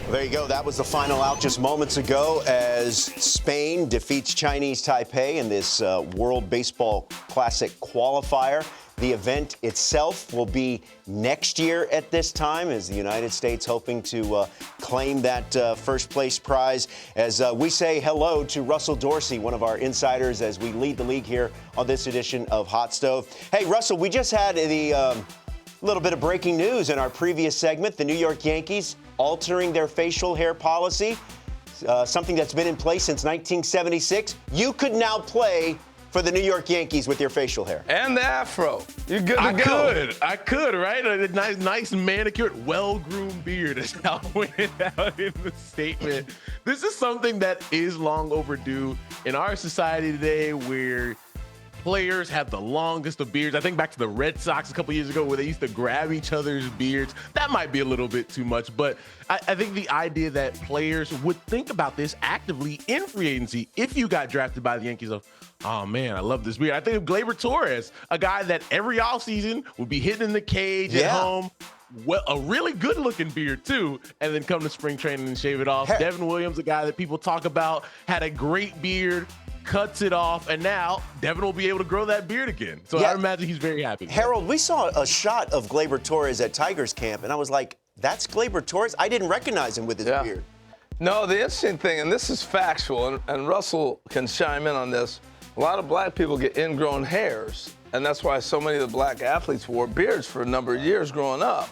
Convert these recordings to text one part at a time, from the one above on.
Well, there you go. That was the final out just moments ago as Spain defeats Chinese Taipei in this World Baseball Classic qualifier. The event itself will be next year at this time, as the United States hoping to claim that first place prize. As we say hello to Russell Dorsey, one of our insiders, as we lead the league here on this edition of Hot Stove. Hey, Russell, we just had the little bit of breaking news in our previous segment. The New York Yankees altering their facial hair policy, something that's been in place since 1976. You could now play for the New York Yankees with your facial hair. And the afro. You're good to go. I could, right? A nice manicured, well-groomed beard is how it went out in the statement. This is something that is long overdue in our society today, where players have the longest of beards. I think back to the Red Sox a couple years ago where they used to grab each other's beards. That might be a little bit too much, but I think the idea that players would think about this actively in free agency if you got drafted by the Yankees of, oh man, I love this beard. I think of Gleyber Torres, a guy that every offseason would be hitting in the cage at home. Well, a really good-looking beard, too, and then come to spring training and shave it off. Devin Williams, a guy that people talk about, had a great beard, cuts it off, and now Devin will be able to grow that beard again. So I imagine he's very happy. Harold, we saw a shot of Gleyber Torres at Tigers camp, and I was like, that's Gleyber Torres? I didn't recognize him with his beard. No, the interesting thing, and this is factual, and Russell can chime in on this, a lot of black people get ingrown hairs, and that's why so many of the black athletes wore beards for a number of years growing up.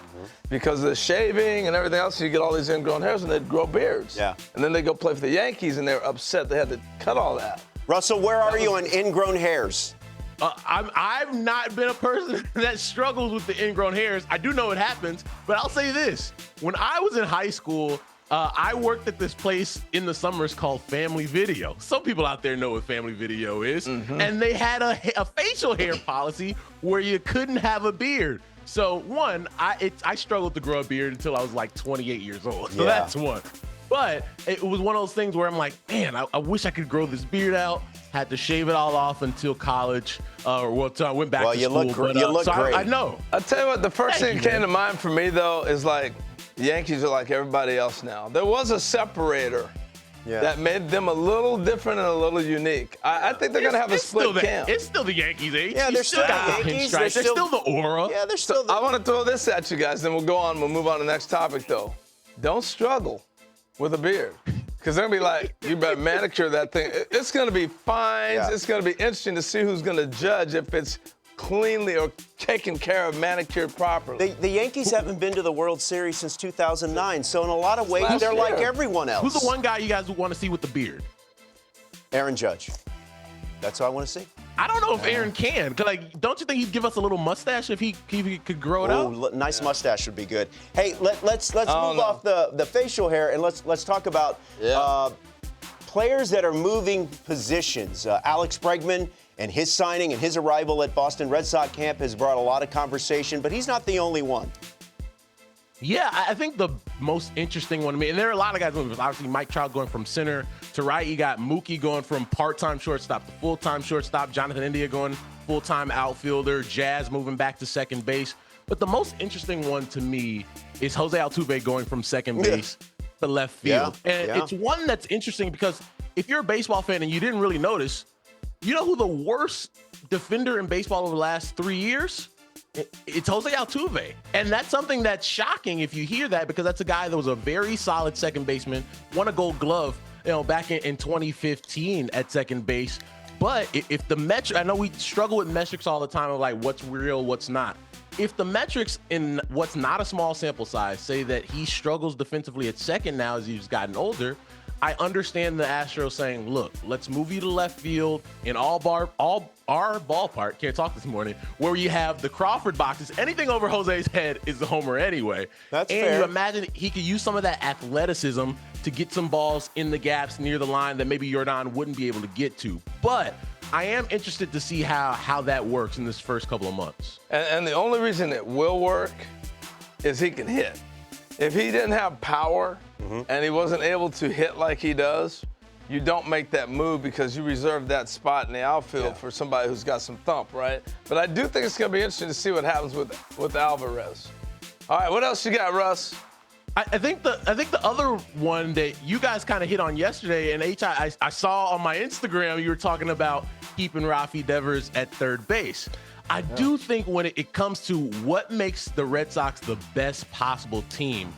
Because of the shaving and everything else, you get all these ingrown hairs, and they'd grow beards. And then they go play for the Yankees, and they're upset they had to cut all that. Russell, where are you on ingrown hairs? I've not been a person that struggles with the ingrown hairs. I do know it happens, but I'll say this. When I was in high school, I worked at this place in the summers called Family Video. Some people out there know what Family Video is. And they had a facial hair policy where you couldn't have a beard. So, one, I struggled to grow a beard until I was like 28 years old. So that's one. But it was one of those things where I'm like, man, I wish I could grow this beard out. Had to shave it all off until college, or until I went back to school. You look great. I know. I'll tell you what, the first thing that came to mind for me, though, is like, the Yankees are like everybody else now. There was a separator that made them a little different and a little unique. I think they're going to have a split camp. It's still the Yankees, eh? Yeah, they're still the Yankees. They're still the aura. Yeah, they're still I want to throw this at you guys, then we'll go on. We'll move on to the next topic, though. Don't struggle with a beard. Because they're going to be like, you better manicure that thing. It's going to be fines. It's going to be interesting to see who's going to judge if it's cleanly or taken care of, manicured properly. The Yankees haven't been to the World Series since 2009, so in a lot of ways, they're like everyone else. Who's the one guy you guys would want to see with the beard? Aaron Judge. That's who I want to see. I don't know if Aaron can. Don't you think he'd give us a little mustache if he could grow it out? Nice mustache would be good. Hey, let's move off the facial hair and let's talk about players that are moving positions. Alex Bregman and his signing and his arrival at Boston Red Sox camp has brought a lot of conversation, but he's not the only one. Yeah, I think the most interesting one to me, and there are a lot of guys moving. Obviously, Mike Trout going from center to right. You got Mookie going from part-time shortstop to full-time shortstop. Jonathan India going full-time outfielder. Jazz moving back to second base. But the most interesting one to me is Jose Altuve going from second base to left field. It's one that's interesting because if you're a baseball fan and you didn't really notice, you know who the worst defender in baseball over the last 3 years? It's Jose Altuve. And that's something that's shocking if you hear that, because that's a guy that was a very solid second baseman, won a Gold Glove, back in 2015 at second base. But if the metric, I know we struggle with metrics all the time of like what's real, what's not. If the metrics in what's not a small sample size say that he struggles defensively at second now as he's gotten older, I understand the Astros saying, look, let's move you to left field in our ballpark, can't talk this morning, where you have the Crawford boxes. Anything over Jose's head is the homer anyway. That's fair. You imagine he could use some of that athleticism to get some balls in the gaps near the line that maybe Yordan wouldn't be able to get to. But I am interested to see how that works in this first couple of months. And the only reason it will work is he can hit. If he didn't have power and he wasn't able to hit like he does, you don't make that move because you reserve that spot in the outfield for somebody who's got some thump, right? But I do think it's going to be interesting to see what happens with Alvarez. All right, what else you got, Russ? I think the other one that you guys kind of hit on yesterday, and I saw on my Instagram you were talking about keeping Rafi Devers at third base. I do think when it comes to what makes the Red Sox the best possible team,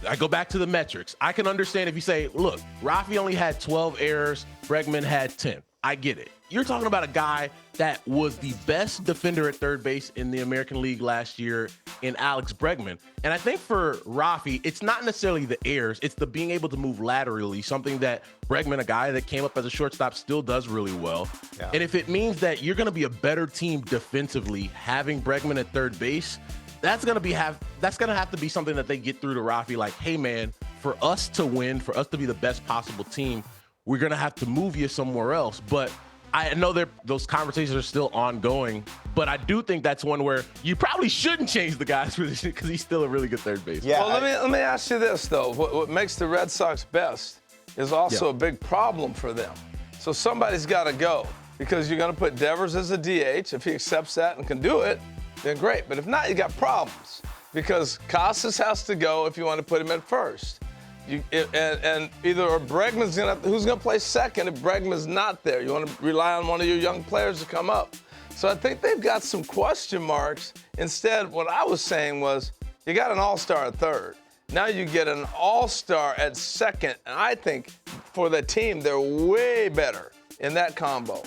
I go back to the metrics. I can understand if you say, look, Rafi only had 12 errors, Bregman had 10. I get it. You're talking about a guy that was the best defender at third base in the American League last year in Alex Bregman. And I think for Rafi, it's not necessarily the errors, it's the being able to move laterally, something that Bregman, a guy that came up as a shortstop, still does really well. Yeah. And if it means that you're going to be a better team defensively having Bregman at third base, that's going to have to be something that they get through to Rafi, like, hey man, for us to win, for us to be the best possible team, we're going to have to move you somewhere else. But I know those conversations are still ongoing, but I do think that's one where you probably shouldn't change the guy's position because he's still a really good third baseman. Yeah. Well, let me ask you this, though. What makes the Red Sox best is also a big problem for them. So somebody's got to go because you're going to put Devers as a DH. If he accepts that and can do it, then great. But if not, you got problems because Casas has to go if you want to put him at first. And either Bregman's who's gonna play second if Bregman's not there. You want to rely on one of your young players to come up. So I think they've got some question marks. Instead, what I was saying was you got an all-star at third. Now you get an all-star at second, and I think for the team they're way better in that combo.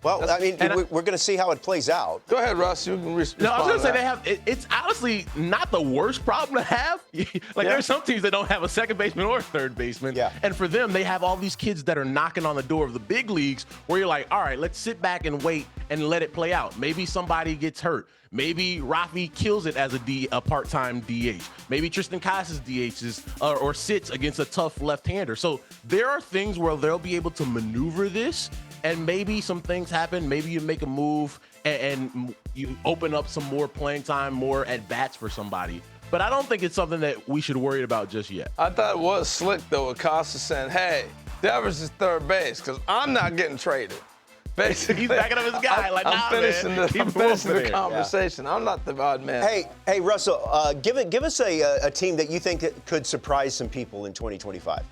Well, I mean, we're going to see how it plays out. Go ahead, Russ. You can respond. No, I was going to say they have. It's honestly not the worst problem to have. There's some teams that don't have a second baseman or a third baseman. Yeah. And for them, they have all these kids that are knocking on the door of the big leagues where you're like, all right, let's sit back and wait and let it play out. Maybe somebody gets hurt. Maybe Rafi kills it as a part-time DH. Maybe Tristan Casas DHs or sits against a tough left-hander. So there are things where they'll be able to maneuver this, and maybe some things happen. Maybe you make a move and you open up some more playing time, more at-bats for somebody. But I don't think it's something that we should worry about just yet. I thought it was slick, though, with Casas saying, hey, Devers is third base because I'm not getting traded. Basically, he's backing up his guy. I'm finishing the conversation. Yeah. I'm not the odd man. Hey, Russell, give us a team that you think that could surprise some people in 2025.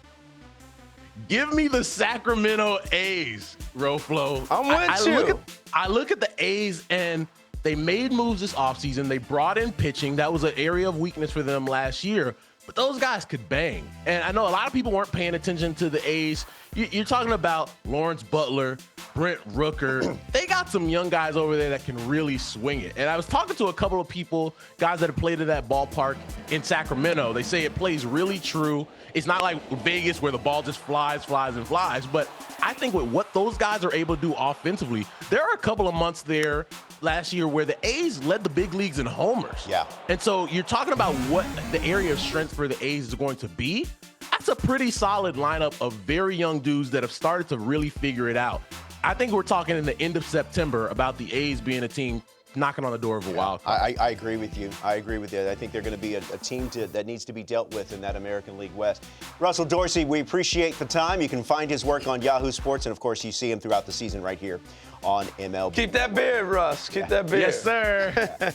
Give me the Sacramento A's, Roflo. I'm with you. I look at the A's, and they made moves this offseason. They brought in pitching. That was an area of weakness for them last year. But those guys could bang. And I know a lot of people weren't paying attention to the A's. You're talking about Lawrence Butler, Brent Rooker. They got some young guys over there that can really swing it. And I was talking to a couple of people, guys that have played at that ballpark in Sacramento. They say it plays really true. It's not like Vegas where the ball just flies. But I think with what those guys are able to do offensively, there are a couple of months there last year where the A's led the big leagues in homers. Yeah. And so you're talking about what the area of strength for the A's is going to be. That's a pretty solid lineup of very young dudes that have started to really figure it out. I think we're talking in the end of September about the A's being a team knocking on the door of a wild card. I agree with you. I think they're going to be a team that needs to be dealt with in that American League West. Russell Dorsey, we appreciate the time. You can find his work on Yahoo Sports, and, of course, you see him throughout the season right here on MLB. Keep that beard, Russ. Keep that beard. Yes, sir.